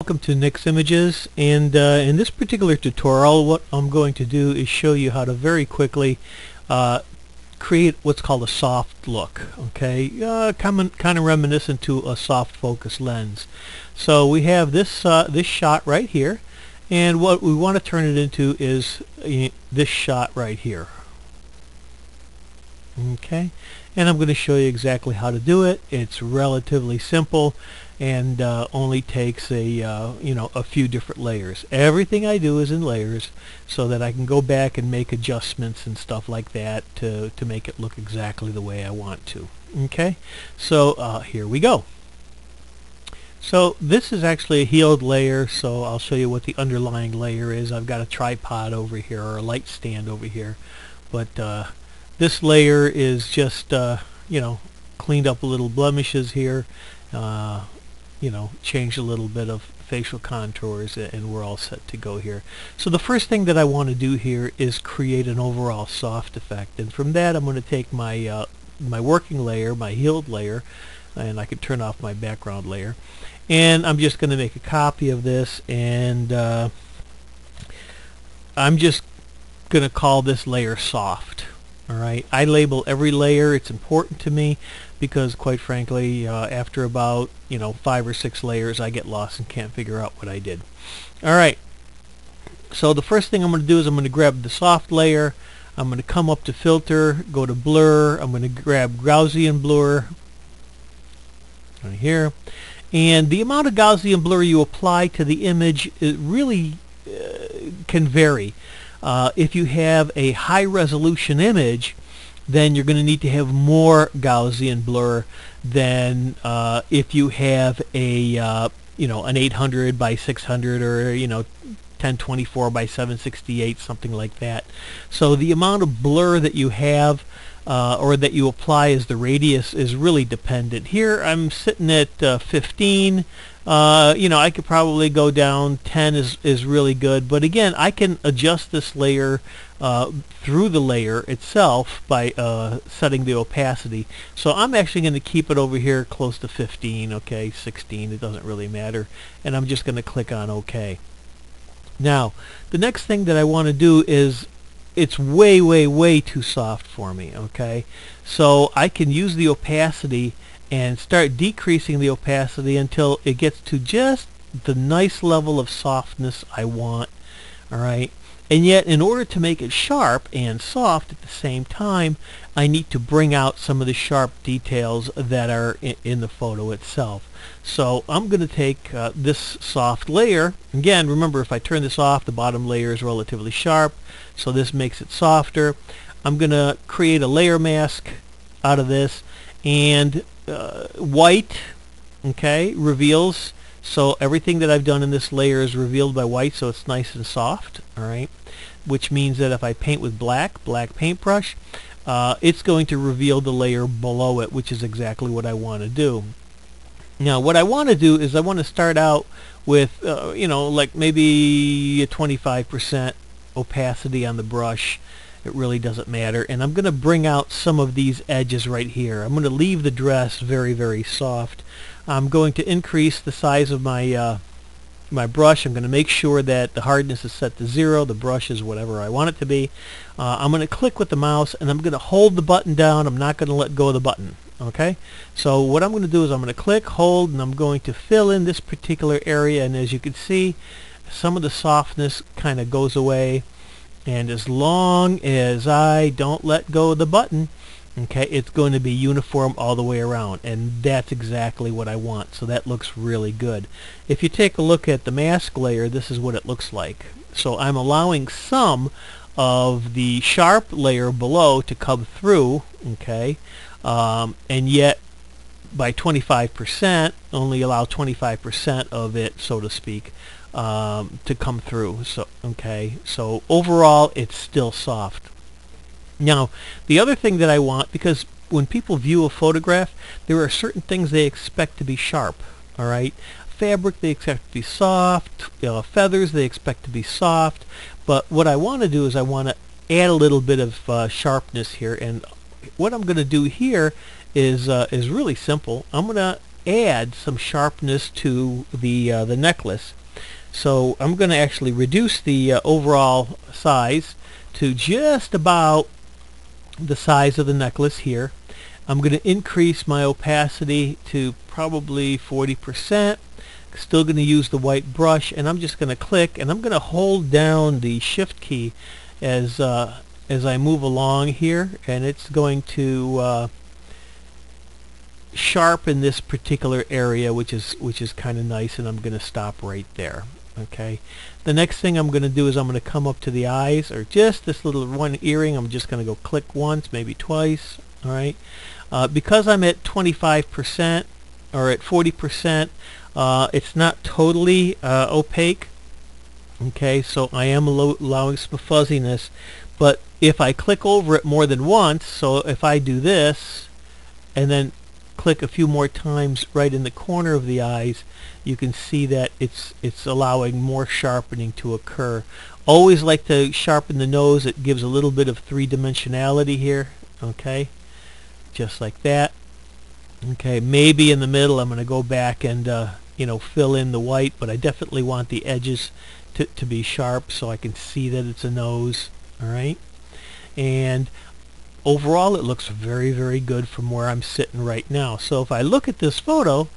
Welcome to Nick's Images, and in this particular tutorial what I'm going to do is show you how to very quickly create what's called a soft look, okay? Kind of reminiscent to a soft focus lens. So we have this this shot right here, and what we want to turn it into is this shot right here. Okay, and I'm going to show you exactly how to do it. It's relatively simple and only takes a few different layers. Everything I do is in layers so that I can go back and make adjustments and stuff like that to make it look exactly the way I want to. Okay, so here we go. So this is actually a healed layer, so I'll show you what the underlying layer is. I've got a tripod over here, or a light stand over here, but this layer is just cleaned up a little blemishes here, changed a little bit of facial contours, and we're all set to go here. So the first thing that I want to do here is create an overall soft effect, and from that I'm going to take my my working layer, my healed layer, and I can turn off my background layer, and I'm just going to make a copy of this, and I'm just going to call this layer soft. Alright, I label every layer. It's important to me because, quite frankly, after about 5 or 6 layers I get lost and can't figure out what I did. Alright, so the first thing I'm going to do is I'm going to grab the soft layer. I'm going to come up to filter, go to blur. I'm going to grab Gaussian blur right here, and the amount of Gaussian blur you apply to the image, it really can vary. If you have a high resolution image, then you're going to need to have more Gaussian blur than if you have a an 800 by 600 or 1024 by 768, something like that. So the amount of blur that you have or that you apply as the radius is really dependent. Here I'm sitting at 15. I could probably go down. 10 is really good, but again, I can adjust this layer through the layer itself by setting the opacity. So I'm actually going to keep it over here close to 15, okay, 16, it doesn't really matter, and I'm just going to click on OK. Now, the next thing that I want to do is, it's way too soft for me, okay? So I can use the opacity and start decreasing the opacity until it gets to just the nice level of softness I want. Alright, and yet in order to make it sharp and soft at the same time, I need to bring out some of the sharp details that are in the photo itself. So I'm going to take this soft layer. Again, remember, if I turn this off, the bottom layer is relatively sharp, so this makes it softer. I'm going to create a layer mask out of this, and white, okay, reveals. So everything that I've done in this layer is revealed by white, so it's nice and soft. Alright, which means that if I paint with black paintbrush, it's going to reveal the layer below it, which is exactly what I want to do. Now what I want to do is I want to start out with like maybe a 25% opacity on the brush. It really doesn't matter, and I'm going to bring out some of these edges right here. I'm going to leave the dress very soft. I'm going to increase the size of my my brush. I'm going to make sure that the hardness is set to 0. The brush is whatever I want it to be. I'm going to click with the mouse, and I'm going to hold the button down. I'm not going to let go of the button. Okay, so what I'm going to do is I'm going to click, hold, and I'm going to fill in this particular area, and as you can see, some of the softness kind of goes away. And as long as I don't let go of the button, okay, it's going to be uniform all the way around, and that's exactly what I want. So that looks really good. If you take a look at the mask layer, this is what it looks like. So I'm allowing some of the sharp layer below to come through, okay, and yet by 25%, only allow 25% of it, so to speak, to come through. So okay, so overall it's still soft. Now the other thing that I want, because when people view a photograph, there are certain things they expect to be sharp. Alright, fabric they expect to be soft, feathers they expect to be soft, but what I want to do is I want to add a little bit of sharpness here, and what I'm going to do here is really simple. I'm going to add some sharpness to the necklace. So I'm going to actually reduce the overall size to just about the size of the necklace here. I'm going to increase my opacity to probably 40%. Still going to use the white brush, and I'm just going to click, and I'm going to hold down the shift key as I move along here, and it's going to sharpen this particular area, which is kind of nice, and I'm going to stop right there. Okay. The next thing I'm going to do is I'm going to come up to the eyes, or just this little one earring. I'm just going to go click once, maybe twice. All right. Because I'm at 25% or at 40%, it's not totally opaque. Okay, so I am allowing some fuzziness, but if I click over it more than once, so if I do this and then click a few more times right in the corner of the eyes, you can see that it's allowing more sharpening to occur. Always like to sharpen the nose. It gives a little bit of three-dimensionality here. Okay, just like that. Okay, maybe in the middle I'm going to go back and fill in the white, but I definitely want the edges to be sharp so I can see that it's a nose. All right, and overall it looks very, very good from where I'm sitting right now. So if I look at this photo,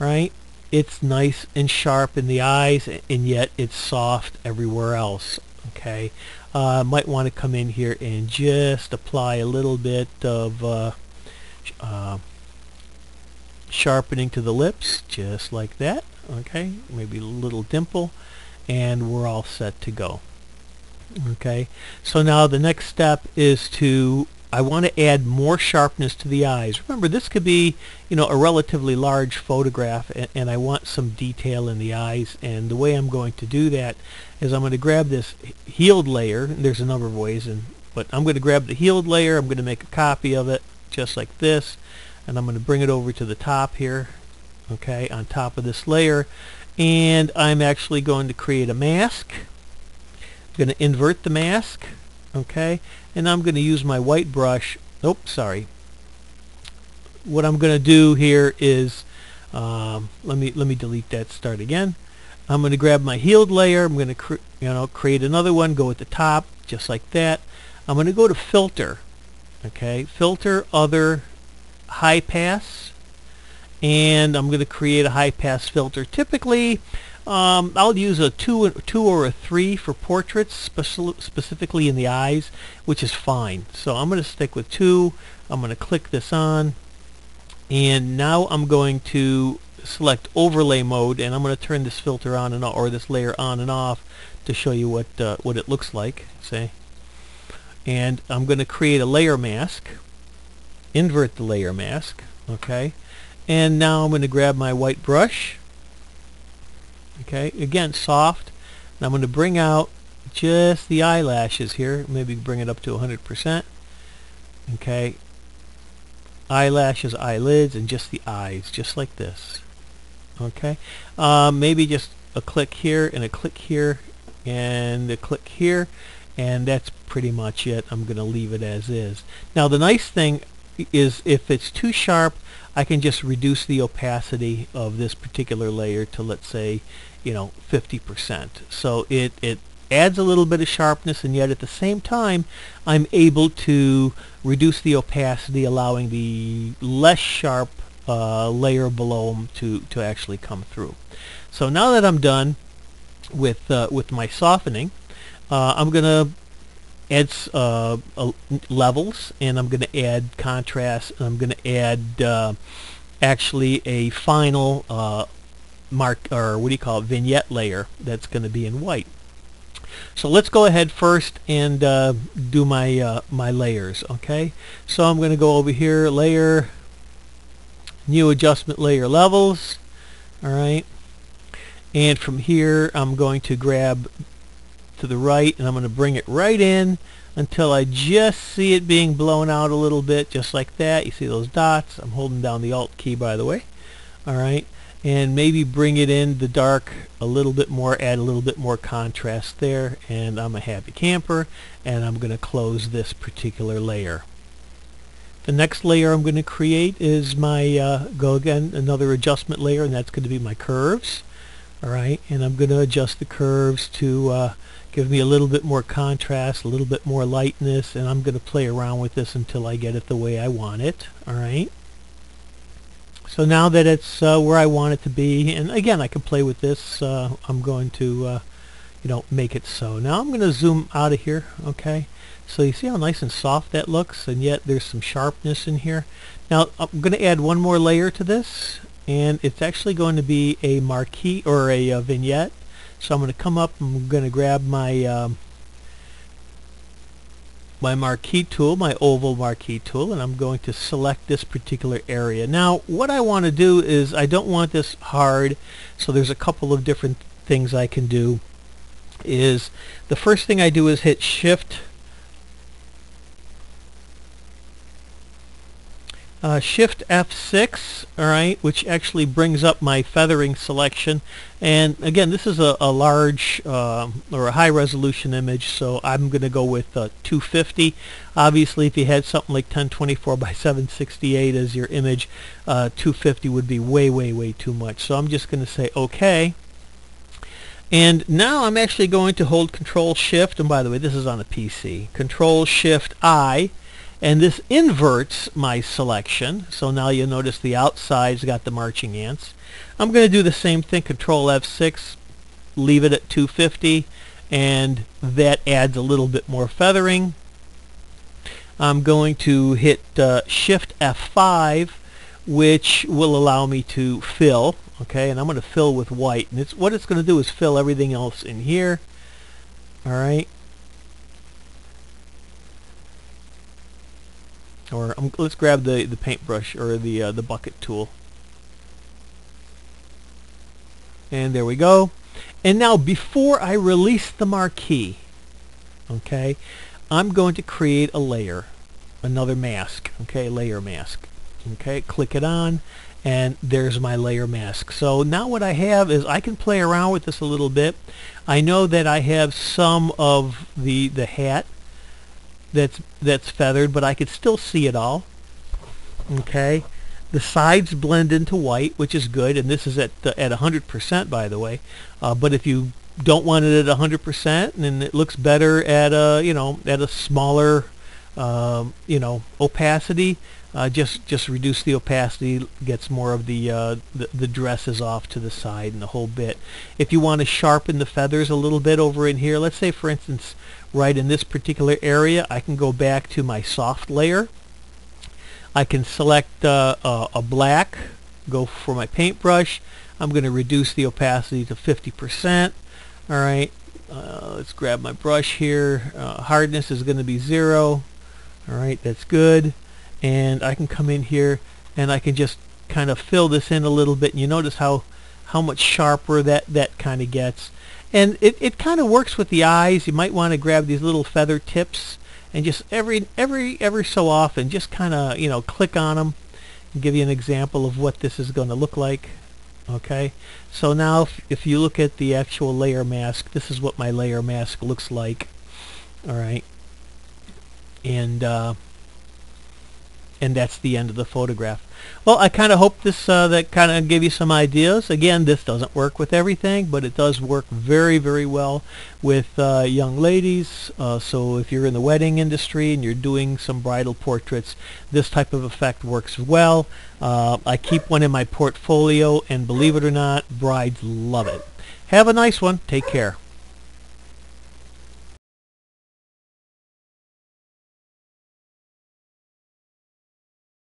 right, it's nice and sharp in the eyes, and yet it's soft everywhere else. Okay, might want to come in here and just apply a little bit of sharpening to the lips, just like that. Okay, maybe a little dimple, and we're all set to go. Okay, so now the next step is I want to add more sharpness to the eyes. Remember, this could be a relatively large photograph, and I want some detail in the eyes, and the way I'm going to do that is I'm going to grab this healed layer. There's a number of ways, but I'm going to grab the healed layer. I'm going to make a copy of it just like this, and I'm going to bring it over to the top here, okay, on top of this layer, and I'm actually going to create a mask. I'm going to invert the mask, okay, and I'm going to use my white brush. Sorry. What I'm going to do here is let me delete that. Start again. I'm going to grab my healed layer. I'm going to create another one. Go at the top, just like that. I'm going to go to filter. Okay, filter, other, high pass, and I'm going to create a high pass filter. Typically, I'll use a 2 or a 3 for portraits, specifically in the eyes, which is fine. So I'm going to stick with 2. I'm going to click this on, and now I'm going to select overlay mode, and I'm going to turn this filter on and or this layer on and off to show you what it looks like. Say, and I'm going to create a layer mask. Invert the layer mask. Okay, and now I'm going to grab my white brush. Okay, again, soft. And I'm going to bring out just the eyelashes here. Maybe bring it up to 100%. Okay, eyelashes, eyelids, and just the eyes, just like this. Okay, maybe just a click here and a click here and a click here, and that's pretty much it. I'm going to leave it as is. Now the nice thing is, if it's too sharp, I can just reduce the opacity of this particular layer to, let's say, 50%. So it adds a little bit of sharpness, and yet at the same time I'm able to reduce the opacity, allowing the less sharp layer below them to actually come through. So now that I'm done with my softening, I'm going to add levels, and I'm going to add contrast, and I'm going to add actually a final vignette layer that's going to be in white. So let's go ahead first and do my my layers. Okay, so I'm going to go over here, layer, new adjustment layer levels. All right, and from here I'm going to grab to the right, and I'm going to bring it right in until I just see it being blown out a little bit, just like that. You see those dots? I'm holding down the Alt key, by the way. All right, and maybe bring it in the dark a little bit more, add a little bit more contrast there, and I'm a happy camper, and I'm going to close this particular layer. The next layer I'm going to create is my, go again, another adjustment layer, and that's going to be my curves. Alright, and I'm going to adjust the curves to give me a little bit more contrast, a little bit more lightness, and I'm going to play around with this until I get it the way I want it. Alright. So now that it's where I want it to be, and again I can play with this, I'm going to make it so. Now I'm going to zoom out of here, okay? So you see how nice and soft that looks, and yet there's some sharpness in here. Now I'm going to add one more layer to this, and it's actually going to be a marquee or a vignette. So I'm going to come up, I'm going to grab my my marquee tool, my oval marquee tool, and I'm going to select this particular area. Now what I want to do is I don't want this hard, so there's a couple of different things I can do. Is the first thing I do is hit Shift F6, alright, which actually brings up my feathering selection. And again, this is a large or a high resolution image, so I'm going to go with 250. Obviously, if you had something like 1024 by 768 as your image, 250 would be way too much. So I'm just going to say OK. And now I'm actually going to hold Control Shift, and by the way, this is on a PC, Control Shift I, and this inverts my selection. So now you'll notice the outside's got the marching ants. I'm going to do the same thing, Control F6, leave it at 250, and that adds a little bit more feathering. I'm going to hit Shift F5, which will allow me to fill. Okay, and I'm going to fill with white, and what it's going to do is fill everything else in here. Alright. Or let's grab the paintbrush or the bucket tool. And there we go. And now before I release the marquee, okay, I'm going to create a layer, another mask, okay, layer mask. Okay, click it on, and there's my layer mask. So now what I have is I can play around with this a little bit. I know that I have some of the hat that's feathered, but I could still see it all. Okay, the sides blend into white, which is good, and this is at 100%, by the way. But if you don't want it at 100%, and it looks better at a smaller opacity, just reduce the opacity, gets more of the dresses off to the side and the whole bit. If you want to sharpen the feathers a little bit over in here, let's say for instance right in this particular area, I can go back to my soft layer. I can select a black, go for my paintbrush. I'm going to reduce the opacity to 50%. Alright, let's grab my brush here. Hardness is going to be 0. Alright, that's good. And I can come in here and I can just kind of fill this in a little bit, and you notice how much sharper that kind of gets. And it kind of works with the eyes. You might want to grab these little feather tips and just every so often just kind of click on them and give you an example of what this is going to look like. Okay, so now if you look at the actual layer mask, this is what my layer mask looks like. Alright, and that's the end of the photograph. Well, I kind of hope this that kind of gave you some ideas. Again, this doesn't work with everything, but it does work very well with young ladies. So if you're in the wedding industry and you're doing some bridal portraits, this type of effect works well. I keep one in my portfolio, and believe it or not, brides love it. Have a nice one. Take care.